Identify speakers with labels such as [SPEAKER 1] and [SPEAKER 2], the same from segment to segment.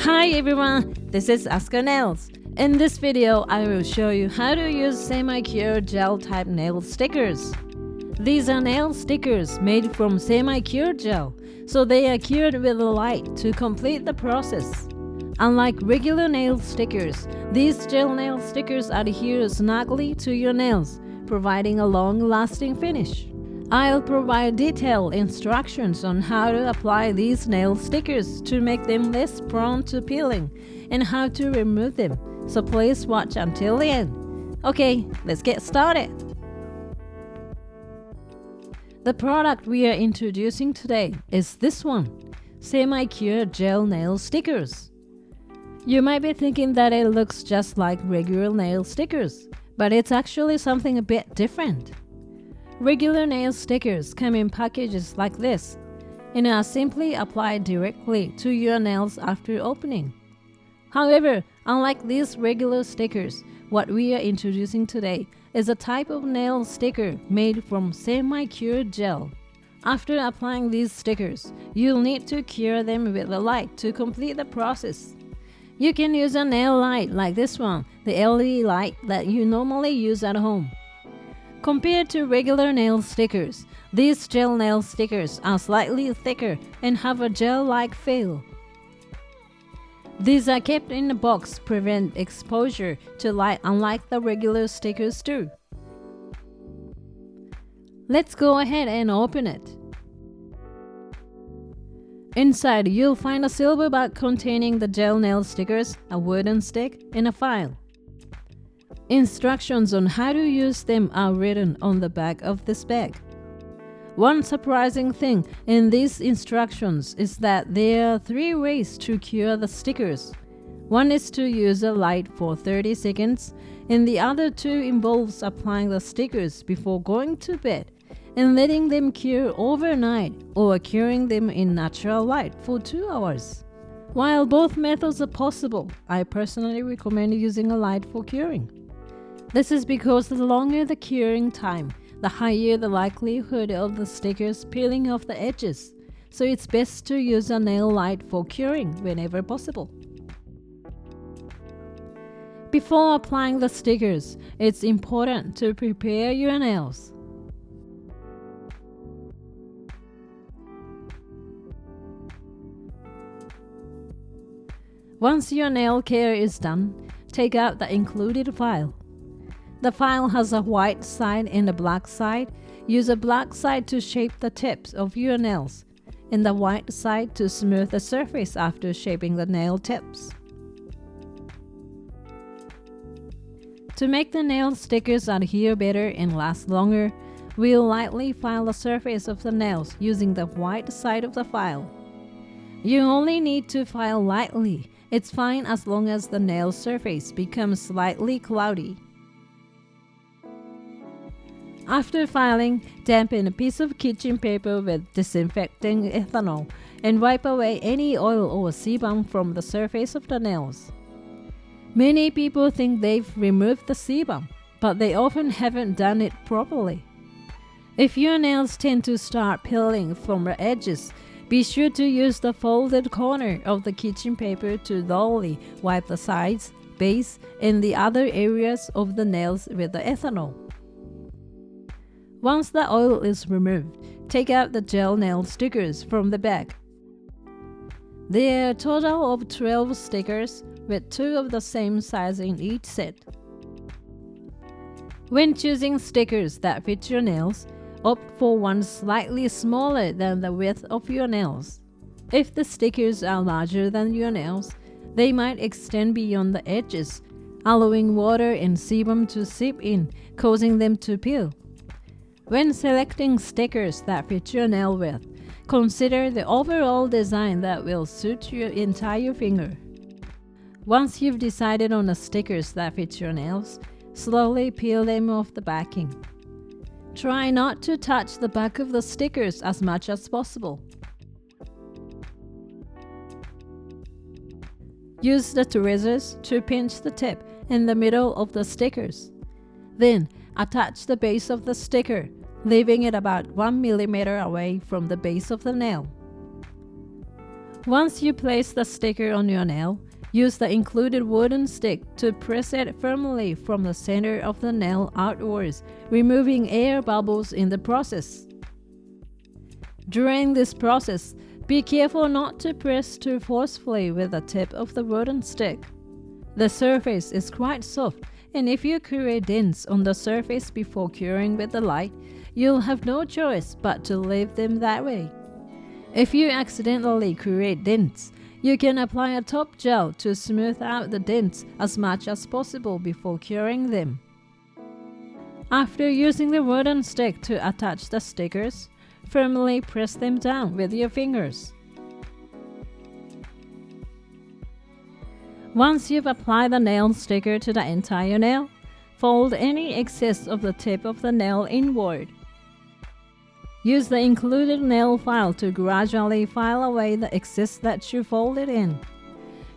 [SPEAKER 1] Hi everyone, this is Asker Nails. In this video, I will show you how to use semi-cure gel type nail stickers. These are nail stickers made from semi-cure gel, so they are cured with light to complete the process. Unlike regular nail stickers, these gel nail stickers adhere snugly to your nails, providing a long-lasting finish. I'll provide detailed instructions on how to apply these nail stickers to make them less prone to peeling and how to remove them, so please watch until the end. Okay, let's get started. The product we are introducing today is this one, semi-cure gel nail stickers. You might be thinking that it looks just like regular nail stickers, but it's actually something a bit different. Regular nail stickers come in packages like this and are simply applied directly to your nails after opening. However, unlike these regular stickers, what we are introducing today is a type of nail sticker made from semi-cured gel. After applying these stickers, you'll need to cure them with a light to complete the process. You can use a nail light like this one, the LED light that you normally use at home. Compared to regular nail stickers, these gel nail stickers are slightly thicker and have a gel-like feel. These are kept in a box to prevent exposure to light, unlike the regular stickers do. Let's go ahead and open it. Inside, you'll find a silver bag containing the gel nail stickers, a wooden stick, and a file. Instructions on how to use them are written on the back of this bag. One surprising thing in these instructions is that there are 3 ways to cure the stickers. One is to use a light for 30 seconds, and the other 2 involves applying the stickers before going to bed and letting them cure overnight or curing them in natural light for 2 hours. While both methods are possible, I personally recommend using a light for curing. This is because the longer the curing time, the higher the likelihood of the stickers peeling off the edges, so it's best to use a nail light for curing whenever possible. Before applying the stickers, it's important to prepare your nails. Once your nail care is done, take out the included file. The file has a white side and a black side. Use a black side to shape the tips of your nails, and the white side to smooth the surface after shaping the nail tips. To make the nail stickers adhere better and last longer, we'll lightly file the surface of the nails using the white side of the file. You only need to file lightly. It's fine as long as the nail surface becomes slightly cloudy. After filing, dampen a piece of kitchen paper with disinfecting ethanol and wipe away any oil or sebum from the surface of the nails. Many people think they've removed the sebum, but they often haven't done it properly. If your nails tend to start peeling from the edges, be sure to use the folded corner of the kitchen paper to thoroughly wipe the sides, base, and the other areas of the nails with the ethanol. Once the oil is removed, take out the gel nail stickers from the bag. There are a total of 12 stickers, with 2 of the same size in each set. When choosing stickers that fit your nails, opt for one slightly smaller than the width of your nails. If the stickers are larger than your nails, they might extend beyond the edges, allowing water and sebum to seep in, causing them to peel. When selecting stickers that fit your nail width, consider the overall design that will suit your entire finger. Once you've decided on the stickers that fit your nails, slowly peel them off the backing. Try not to touch the back of the stickers as much as possible. Use the tweezers to pinch the tip in the middle of the stickers. Then, attach the base of the sticker, leaving it about 1 mm away from the base of the nail. Once you place the sticker on your nail, use the included wooden stick to press it firmly from the center of the nail outwards, removing air bubbles in the process. During this process, be careful not to press too forcefully with the tip of the wooden stick. The surface is quite soft, and if you create dents on the surface before curing with the light, you'll have no choice but to leave them that way. If you accidentally create dents, you can apply a top gel to smooth out the dents as much as possible before curing them. After using the wooden stick to attach the stickers, firmly press them down with your fingers. Once you've applied the nail sticker to the entire nail, fold any excess of the tip of the nail inward. Use the included nail file to gradually file away the excess that you folded in.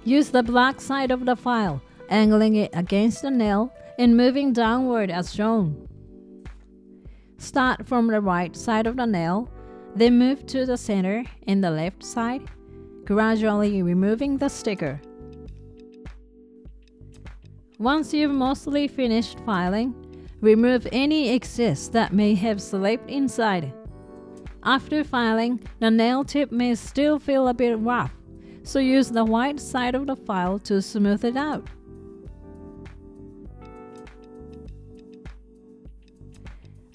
[SPEAKER 1] Use the black side of the file, angling it against the nail and moving downward as shown. Start from the right side of the nail, then move to the center and the left side, gradually removing the sticker. Once you've mostly finished filing, remove any excess that may have slipped inside. After filing, the nail tip may still feel a bit rough, so use the white side of the file to smooth it out.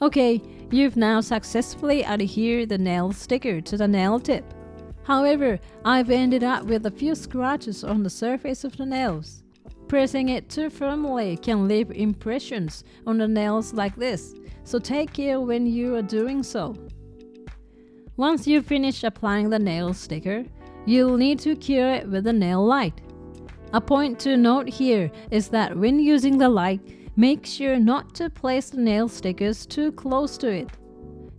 [SPEAKER 1] Okay, you've now successfully adhered the nail sticker to the nail tip. However, I've ended up with a few scratches on the surface of the nails. Pressing it too firmly can leave impressions on the nails like this, so take care when you are doing so. Once you finish applying the nail sticker, you'll need to cure it with the nail light. A point to note here is that when using the light, make sure not to place the nail stickers too close to it.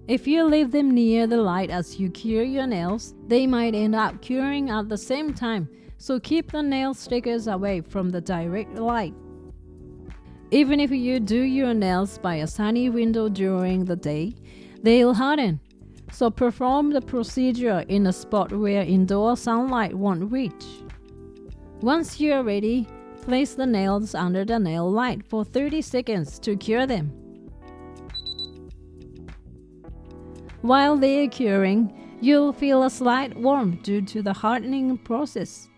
[SPEAKER 1] If you leave them near the light as you cure your nails, they might end up curing at the same time, so keep the nail stickers away from the direct light. Even if you do your nails by a sunny window during the day, they'll harden. So perform the procedure in a spot where indoor sunlight won't reach. Once you are ready, place the nails under the nail light for 30 seconds to cure them. While they are curing, you'll feel a slight warmth due to the hardening process.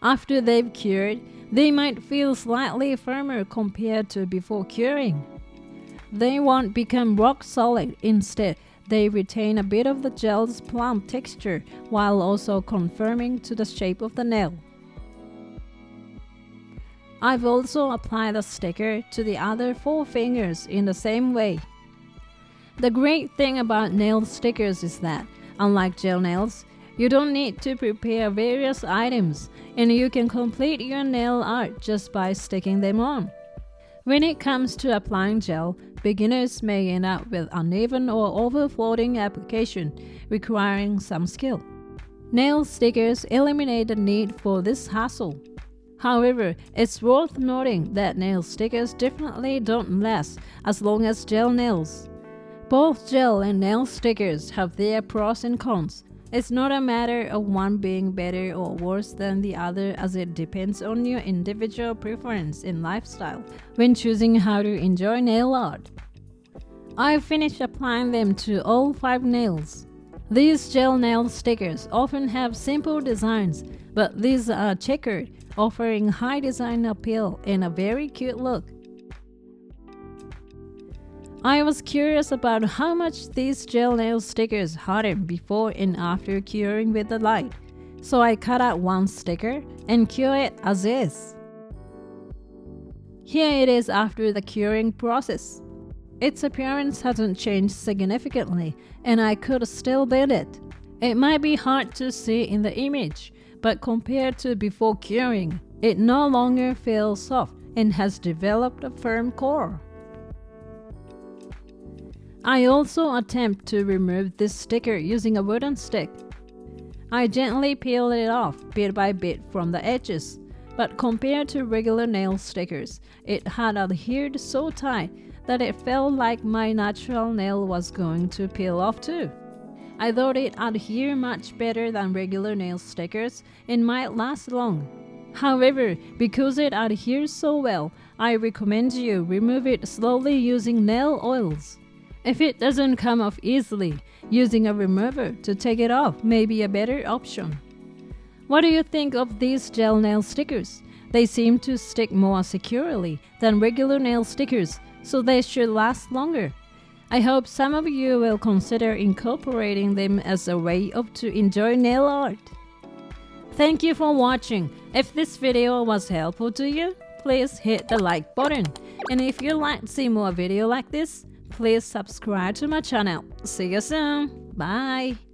[SPEAKER 1] After they've cured, they might feel slightly firmer compared to before curing. They won't become rock solid. Instead, they retain a bit of the gel's plump texture while also conforming to the shape of the nail. I've also applied the sticker to the other 4 fingers in the same way. The great thing about nail stickers is that, unlike gel nails, you don't need to prepare various items, and you can complete your nail art just by sticking them on. When it comes to applying gel, beginners may end up with uneven or overflowing application, requiring some skill. Nail stickers eliminate the need for this hassle. However, it's worth noting that nail stickers definitely don't last as long as gel nails. Both gel and nail stickers have their pros and cons. It's not a matter of one being better or worse than the other, as it depends on your individual preference and lifestyle when choosing how to enjoy nail art. I've finished applying them to all 5 nails. These gel nail stickers often have simple designs, but these are checkered, offering high design appeal and a very cute look. I was curious about how much these gel nail stickers harden before and after curing with the light, so I cut out one sticker and cure it as is. Here it is after the curing process. Its appearance hasn't changed significantly, and I could still bend it. It might be hard to see in the image, but compared to before curing, it no longer feels soft and has developed a firm core. I also attempt to remove this sticker using a wooden stick. I gently peel it off bit by bit from the edges, but compared to regular nail stickers, it had adhered so tight that it felt like my natural nail was going to peel off too. I thought it adhere much better than regular nail stickers and might last long. However, because it adheres so well, I recommend you remove it slowly using nail oils. If it doesn't come off easily, using a remover to take it off may be a better option. What do you think of these gel nail stickers? They seem to stick more securely than regular nail stickers, so they should last longer. I hope some of you will consider incorporating them as a way to enjoy nail art. Thank you for watching. If this video was helpful to you, please hit the like button. And if you'd like to see more videos like this, please subscribe to my channel. See you soon. Bye.